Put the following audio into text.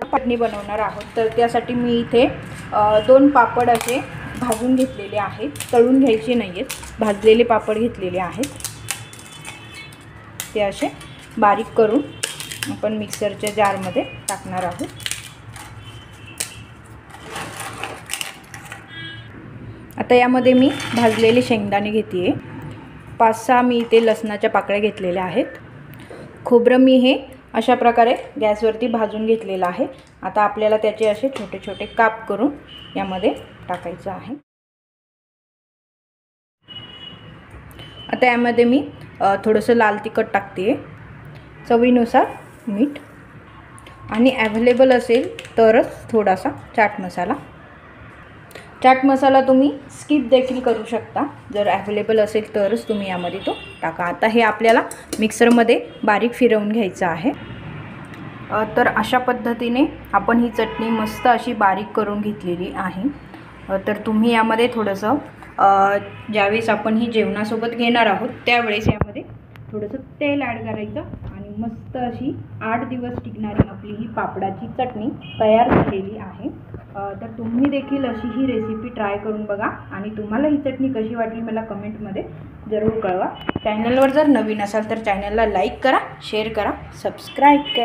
चटणी बनवणार आहोत। तर त्यासाठी मी इथे 2 पापड असे भाजून घेतलेले आहेत, तळून घ्यायचे नाहीत, भाजलेले पापड घेतलेले आहेत। ते असे बारीक करून आपण मिक्सरच्या जारमध्ये टाकणार आहोत। आता यामध्ये मी भाजलेले शेंगदाणे घेते, 5-6 मी इथे लसणाच्या पाकळ्या घेतलेल्या आहेत। खोबरं मी हे अशा प्रकारे गॅसवरती भाजून घेतलेलं आहे। आता आपल्याला त्याचे असे छोटे छोटे काप करून यामध्ये टाकायचं आहे। आता यामध्ये मी थोडंसं लाल तिखट टाकते, चवीनुसार मीठ, आणि अवेलेबल असेल तरच थोडासा चाट मसाला। चाट मसाला तुम्ही स्किप देखील करू शकता, जर अवेलेबल असेल तरच तुम्ही यामध्ये तो टाका। आता हे आपल्याला मिक्सरमध्ये बारीक फिरवून घ्यायचं आहे। तर अशा पद्धतीने आपण ही चटणी मस्त अशी बारीक करून घेतलेली आहे। तर तुम्ही यामध्ये थोडंसं ज्यावेळेस आपण ही जेवणासोबत घेणार आहोत त्यावेळेस यामध्ये थोडंसं तेल ॲड करायचं आणि मस्त अशी 8 दिवस टिकणारी आपली ही पापडाची चटणी तयार झालेली आहे। तर तुम्ही देखील अशी ही रेसिपी ट्राय करून बघा आणि तुम्हाला ही चटणी कशी वाटली मला कमेंटमध्ये जरूर कळवा। चॅनलवर जर नवीन असाल तर चॅनलला लाईक करा, शेअर करा, सबस्क्राईब करा।